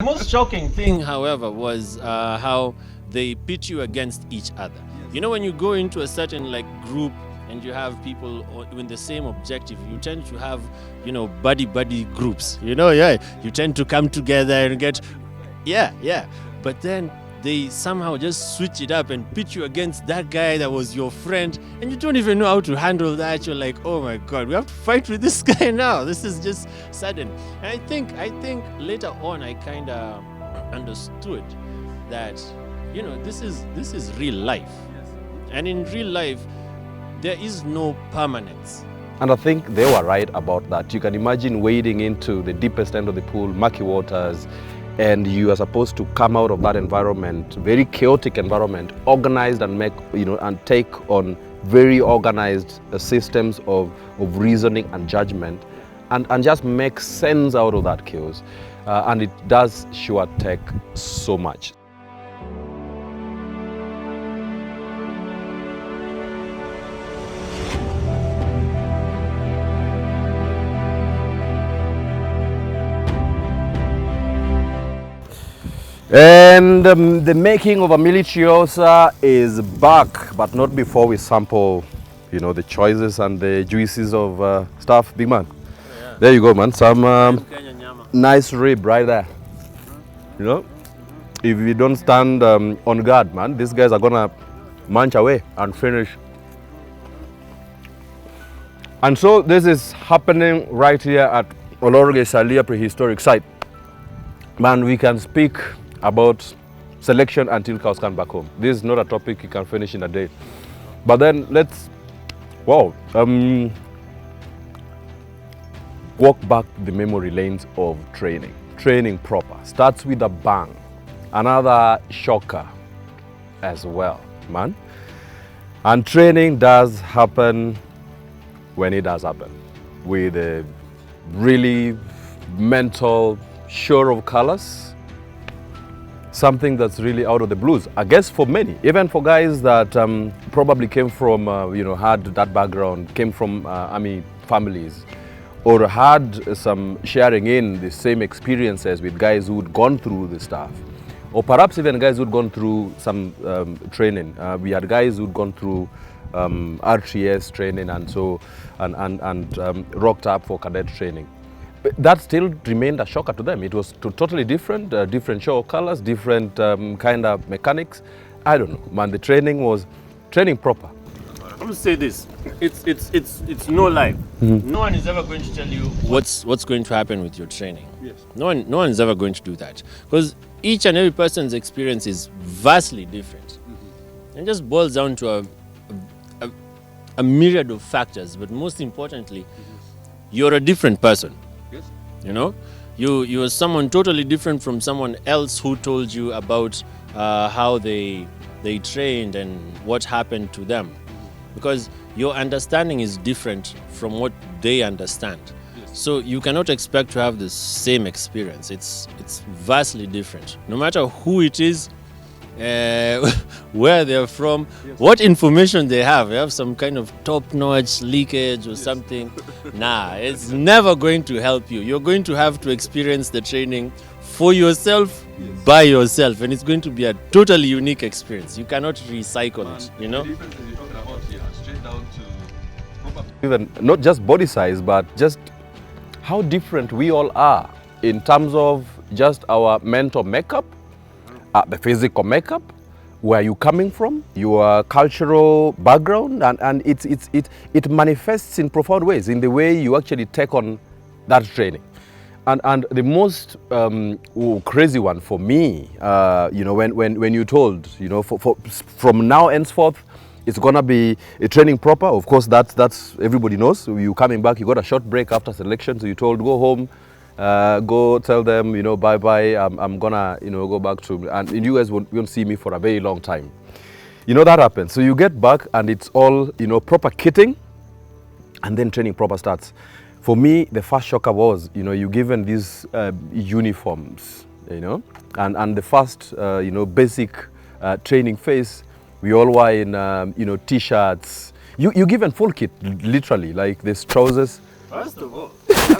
The most shocking thing, however, was how they pit you against each other. You know, when you go into a certain like group and you have people with the same objective, you tend to have, you know, buddy groups. You know, yeah, you tend to come together and get, yeah. But then they somehow just switch it up and pit you against that guy that was your friend, and you don't even know how to handle that. You're like, oh my god, we have to fight with this guy now. This is just sudden. And I think later on I kind of understood that, you know, this is real life. And in real life there is no permanence. And I think they were right about that. You can imagine wading into the deepest end of the pool, murky waters, and you are supposed to come out of that environment, very chaotic environment, organized and and take on very organized systems of reasoning and judgment, and just make sense out of that chaos. And it does sure take so much. And the making of a militiosa is back, but not before we sample, you know, the choices and the juices of stuff. Big man, yeah. There you go, man. Some nice rib right there. You know, if you don't stand on guard, man, these guys are gonna munch away and finish. And so this is happening right here at Olorge Salia Prehistoric Site. Man, we can speak about selection until cows come back home. This is not a topic you can finish in a day. But then let's, walk back the memory lanes of training. Training proper starts with a bang. Another shocker as well, man. And training does happen when it does happen, with a really mental show of colors. Something that's really out of the blues, I guess, for many, even for guys that probably came from, had that background, came from army families, or had some sharing in the same experiences with guys who'd gone through the stuff, or perhaps even guys who'd gone through some training. We had guys who'd gone through RTS training and rocked up for cadet training. That still remained a shocker to them. It was totally different, different show of colors, different kind of mechanics. I don't know, man. The training was training proper. I'm going to say this: it's no lie. Mm-hmm. No one is ever going to tell you what's going to happen with your training. Yes. No one is ever going to do that, because each and every person's experience is vastly different. Mm-hmm. It just boils down to a myriad of factors. But most importantly, you're a different person. You know, you are someone totally different from someone else who told you about how they trained and what happened to them, because your understanding is different from what they understand. Yes. So you cannot expect to have the same experience. It's vastly different, no matter who it is, where they're from, yes, what information they have. They have some kind of top-notch leakage or, yes, something. Nah, it's never going to help you. You're going to have to experience the training for yourself, yes, by yourself, and it's going to be a totally unique experience. You cannot recycle it, you know? Straight down to even not just body size, but just how different we all are in terms of just our mental makeup, the physical makeup, where you coming from, your cultural background, and it manifests in profound ways in the way you actually take on that training. And the most crazy one for me, when you told, from now henceforth, it's gonna be a training proper. Of course, that's everybody knows. So you coming back, you got a short break after selection, so you told go home. Go tell them, bye-bye, I'm gonna, go back to, and you guys won't see me for a very long time. That happens. So you get back and it's all, proper kitting, and then training proper starts. For me, the first shocker was, you're given these uniforms, and the first, basic training phase, we all wear in, t-shirts. You're given full kit, literally, like these trousers. First of all,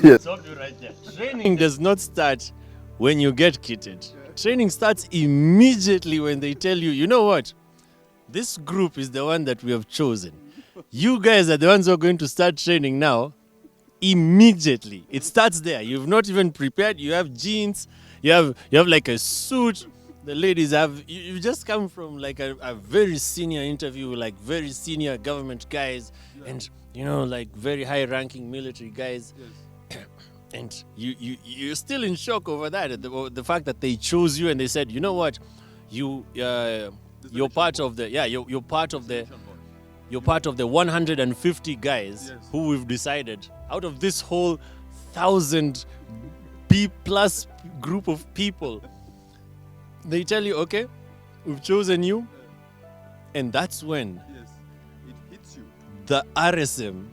yes, you right there. Training does not start when you get kitted. Training starts immediately when they tell you, you know what? This group is the one that we have chosen. You guys are the ones who are going to start training now. Immediately. It starts there. You've not even prepared. You have jeans. You have like a suit. The ladies have, you just come from like a very senior interview, like very senior government guys, and like very high ranking military guys. And you're still in shock over that, the fact that they chose you and they said, you know what, you're part of the you're part of the 150 guys who we've decided out of this whole 1,000 B plus group of people. They tell you, okay, we've chosen you, and that's when it hits you. The RSM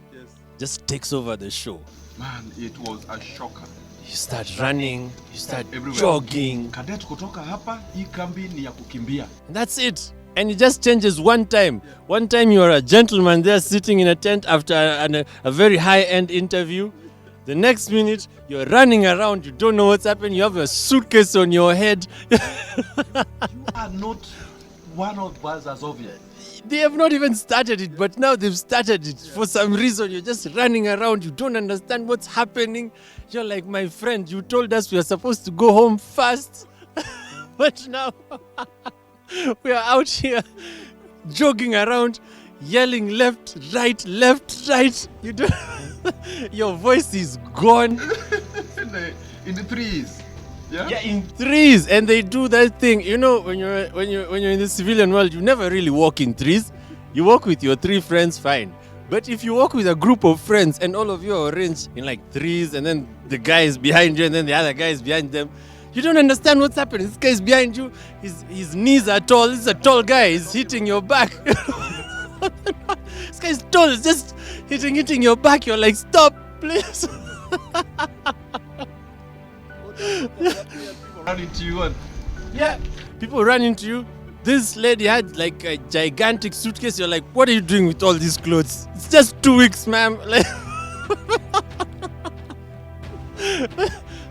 just takes over the show. Man, it was a shocker. You start running, you start everywhere. Jogging. Cadet kutoka hapa, hii kambi ni ya kukimbia. And that's it. And it just changes one time. One time you are a gentleman there sitting in a tent after a very high-end interview. The next minute, you're running around, you don't know what's happening, you have a suitcase on your head. You are not one of us as obvious. They have not even started it, but now they've started it. For some reason, you're just running around, you don't understand what's happening. You're like, my friend, you told us we are supposed to go home fast. But now, we are out here jogging around, yelling left, right. You don't. Your voice is gone. in the trees. Yeah, in trees. And they do that thing. You know, when you're in the civilian world, you never really walk in trees. You walk with your 3 friends, fine. But if you walk with a group of friends and all of you are arranged in like trees, and then the guy is behind you and then the other guy is behind them, you don't understand what's happening. This guy is behind you. His knees are tall. This is a tall guy. He's hitting your back. This guy is tall. He's just hitting your back. You're like, stop, please. Run into you and people run into you. This lady had like a gigantic suitcase. You're like, what are you doing with all these clothes? It's just 2 weeks, ma'am. Like,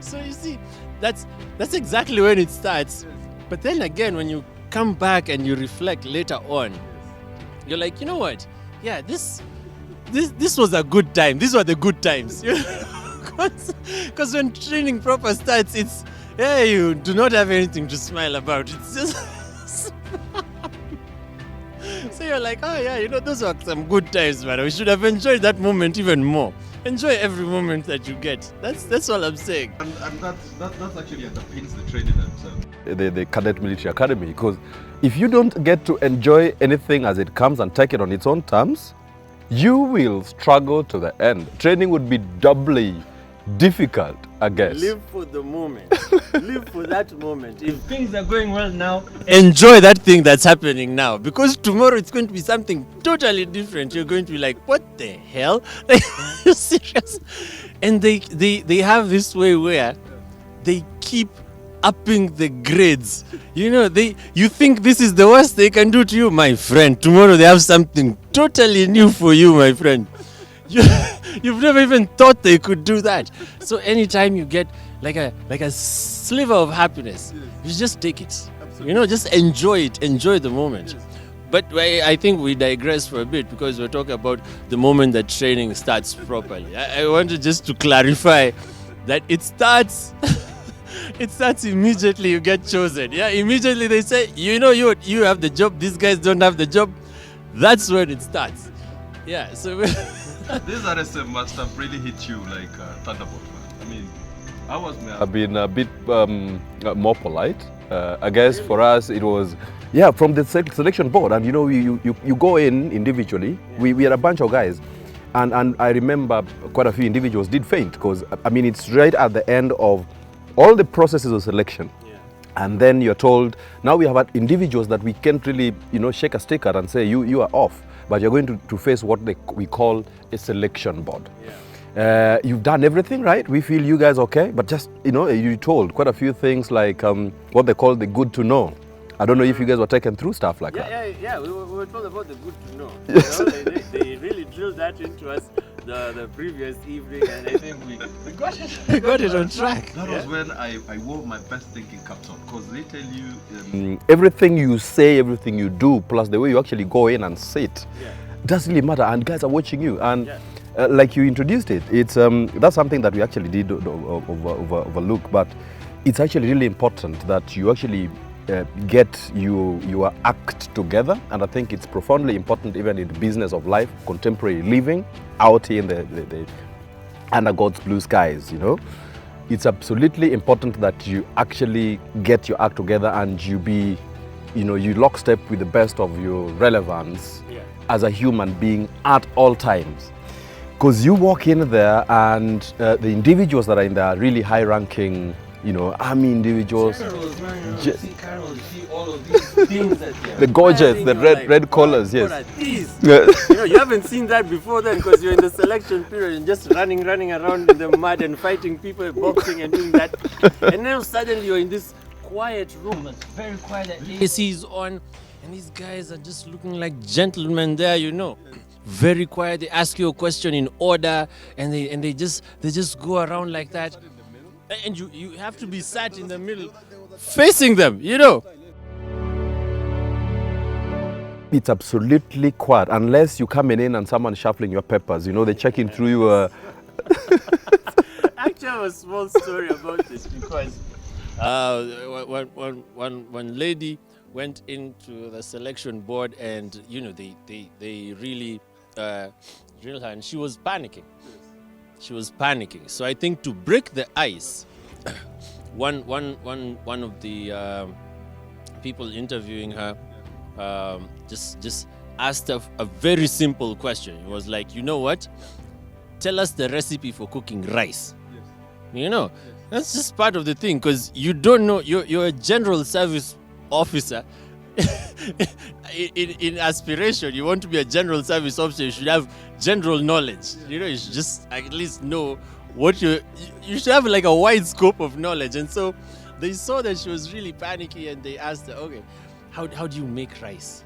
so you see, that's exactly when it starts. But then again, when you come back and you reflect later on, you're like, you know what? Yeah, this was a good time. These were the good times. Because when training proper starts, it's, you do not have anything to smile about. It's just... So you're like, oh yeah, those were some good times, man. We should have enjoyed that moment even more. Enjoy every moment that you get. That's all I'm saying. And that's actually underpins the training themselves. The Cadet Military Academy, because if you don't get to enjoy anything as it comes and take it on its own terms, you will struggle to the end. Training would be doubly difficult, I guess. Live for the moment. Live for that moment. If things are going well now, enjoy that thing that's happening now. Because tomorrow it's going to be something totally different. You're going to be like, what the hell? Like, you're serious? And they have this way where they keep upping the grades. You think this is the worst they can do to you, my friend. Tomorrow they have something totally new for you, my friend. You've never even thought they could do that. So anytime you get like a sliver of happiness, you just take it. Absolutely. Just enjoy it. Enjoy the moment. Yes. But I think we digress for a bit because we're talking about the moment that training starts properly. I wanted just to clarify that it starts immediately you get chosen. Yeah, immediately they say, you have the job, these guys don't have the job. That's when it starts. Yeah, so... This RSM must have really hit you like a thunderbolt. I mean, I've been a bit more polite. I guess for us it was, from the selection board. And you go in individually. We had a bunch of guys. And I remember quite a few individuals did faint because, I mean, it's right at the end of all the processes of selection. Yeah. And then you're told, now we have individuals that we can't really, shake a stick at and say, you are off. But you're going to face what we call a selection board. Yeah. You've done everything, right? We feel you guys okay, but just, you told quite a few things like what they call the good to know. I don't know if you guys were taken through stuff like that. Yeah, we were told about the good to know. Yes. They really drilled that into us. the previous evening, and I think we got it. We got it on track. That was when I wore my best thinking caps on, because they tell you everything you say, everything you do, plus the way you actually go in and sit, doesn't really matter. And guys are watching you. And like you introduced it, it's that's something that we actually did overlook. But it's actually really important that you actually get your act together, and I think it's profoundly important even in the business of life, contemporary living, out here in the under God's blue skies. You know, it's absolutely important that you actually get your act together and you be, you know, you lockstep with the best of your relevance as a human being at all times. Because you walk in there and the individuals that are in there are really high-ranking, you know, army individuals. See all of these things that the gorgeous, the red collars, yes. What are these? You know, you haven't seen that before then, because you're in the selection period and just running around in the mud and fighting people, boxing and doing that. And now suddenly you're in this quiet room, it's very quiet, AC is on, and these guys are just looking like gentlemen there, you know. Very quiet, they ask you a question in order, and they just go around like that. And you have to be sat in the middle, facing them, you know. It's absolutely quiet, unless you coming in and someone shuffling your papers, you know, they're checking through your... Actually, I have a small story about this, because one lady went into the selection board, and, you know, they really drilled her, and she was panicking. She was panicking. So I think to break the ice, one of the people interviewing her just asked her a very simple question. It was like, you know what? Tell us the recipe for cooking rice. You know, that's just part of the thing, because you don't know. You're a general service officer. in aspiration, you want to be a general service officer, you should have general knowledge. You know, you should just at least know what you should have, like a wide scope of knowledge. And so they saw that she was really panicky, and they asked her, okay, how do you make rice?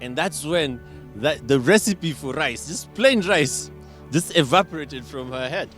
And that's when the recipe for rice, just plain rice, just evaporated from her head.